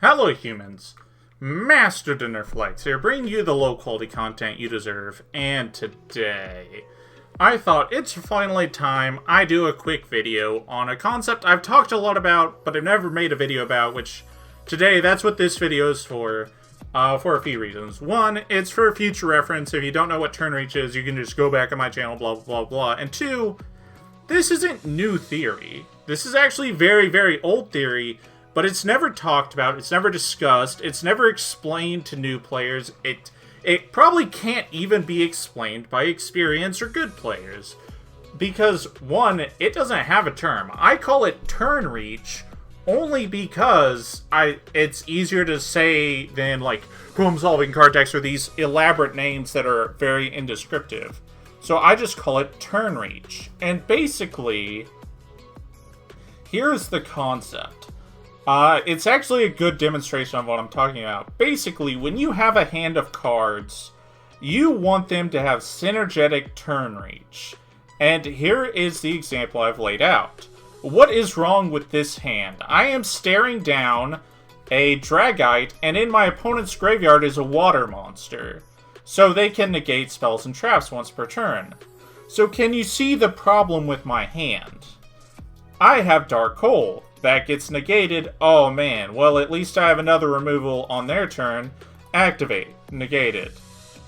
Hello humans, Master Dinner Flex here, bringing you the low quality content you deserve, and today, I thought it's finally time I do a quick video on a concept I've talked a lot about, but I've never made a video about, which today, that's what this video is for a few reasons. One, it's for future reference. If you don't know what turn reach is, you can just go back on my channel, blah, blah, blah. And two, this isn't new theory. This is actually very, very old theory, but it's never talked about, it's never discussed, it's never explained to new players. It probably can't even be explained by experienced or good players. Because, one, it doesn't have a term. I call it turn reach only because it's easier to say than, like, problem-solving card decks or these elaborate names that are very indescriptive. So I just call it turn reach. And basically, here's the concept. It's actually a good demonstration of what I'm talking about. Basically, when you have a hand of cards, you want them to have synergetic turn reach. And here is the example I've laid out. What is wrong with this hand? I am staring down a Dragite, and in my opponent's graveyard is a water monster. So they can negate spells and traps once per turn. So can you see the problem with my hand? I have Dark Hole. That gets negated. Oh man, well at least I have another removal on their turn. Activate. Negated.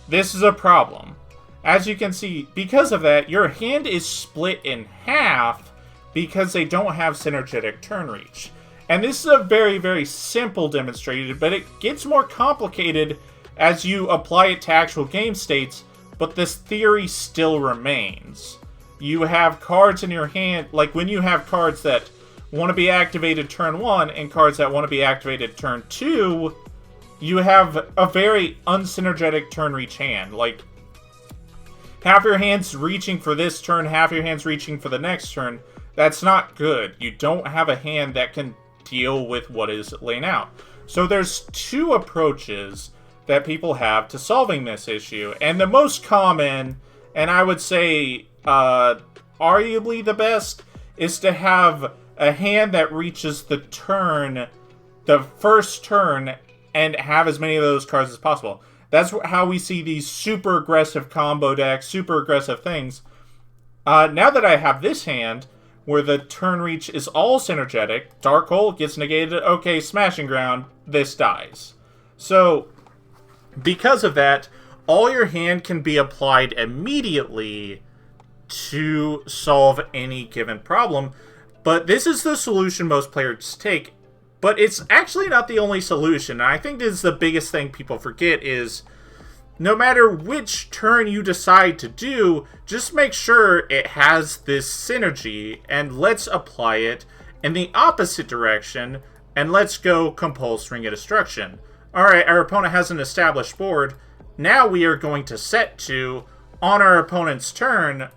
This is a problem. As you can see, because of that, your hand is split in half because they don't have synergetic turn reach. And this is a very, very simple demonstration, but it gets more complicated as you apply it to actual game states, but this theory still remains. You have cards in your hand, like when you have cards that want to be activated turn 1 and cards that want to be activated turn 2, you have a very unsynergetic turn reach hand. Like, half your hand's reaching for this turn, half your hand's reaching for the next turn. That's not good. You don't have a hand that can deal with what is laying out. So there's two approaches that people have to solving this issue. And the most common, and I would say arguably the best, is to have a hand that reaches the first turn, and have as many of those cards as possible. That's how we see these super aggressive combo decks, super aggressive things. Now that I have this hand, where the turn reach is all synergetic, Dark Hole gets negated, okay, Smashing Ground, this dies. So, because of that, all your hand can be applied immediately to solve any given problem. But this is the solution most players take, but it's actually not the only solution. And I think this is the biggest thing people forget is, no matter which turn you decide to do, just make sure it has this synergy, and let's apply it in the opposite direction, and let's go Compulse Ring of Destruction. Alright, our opponent has an established board. Now we are going to set to, on our opponent's turn,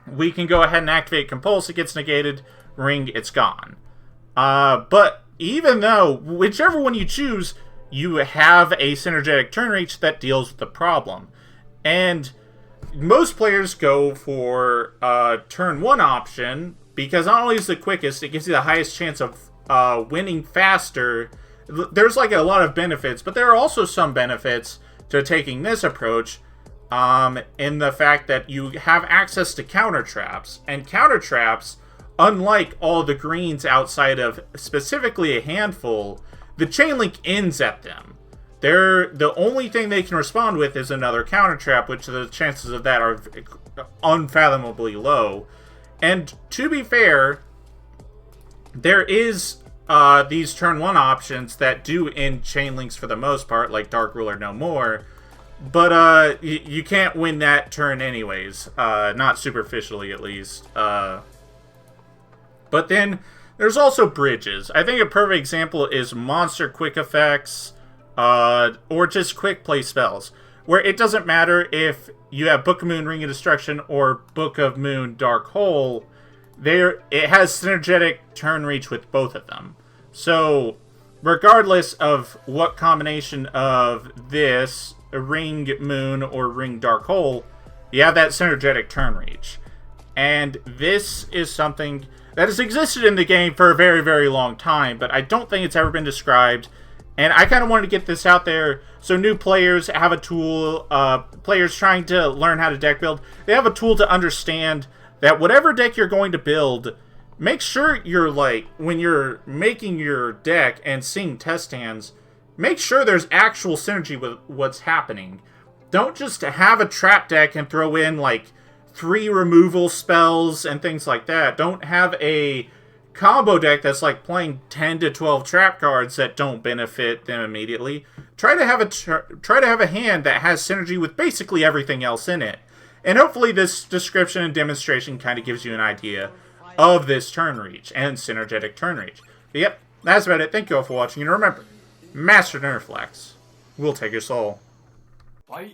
we can go ahead and activate Compulse, it gets negated, Ring, it's gone. But even though, whichever one you choose, you have a synergetic turn reach that deals with the problem. And most players go for turn 1 option, because not only is it the quickest, it gives you the highest chance of winning faster. There's like a lot of benefits, but there are also some benefits to taking this approach. In the fact that you have access to counter traps, and counter traps, unlike all the greens outside of specifically a handful, the chain link ends at them. The only thing they can respond with is another counter trap, which the chances of that are unfathomably low. And to be fair, there is these turn 1 options that do end chain links for the most part, like Dark Ruler No More. But, you can't win that turn anyways. Not superficially, at least. But then, there's also bridges. I think a perfect example is monster quick effects, or just quick play spells, where it doesn't matter if you have Book of Moon Ring of Destruction or Book of Moon Dark Hole. It has synergetic turn reach with both of them. So, regardless of what combination of this, Ring Moon or Ring Dark Hole, you have that synergetic turn reach. And this is something that has existed in the game for a very, very long time, but I don't think it's ever been described. And I kind of wanted to get this out there so new players have a tool, players trying to learn how to deck build, they have a tool to understand that whatever deck you're going to build, make sure you're like, when you're making your deck and seeing test hands, make sure there's actual synergy with what's happening. Don't just have a trap deck and throw in like 3 removal spells and things like that. Don't have a combo deck that's like playing 10 to 12 trap cards that don't benefit them immediately. Try to have a hand that has synergy with basically everything else in it. And hopefully this description and demonstration kind of gives you an idea of this turn reach and synergetic turn reach. But yep, that's about it. Thank you all for watching, and remember, Master Dinner Flex will take your soul. Bye.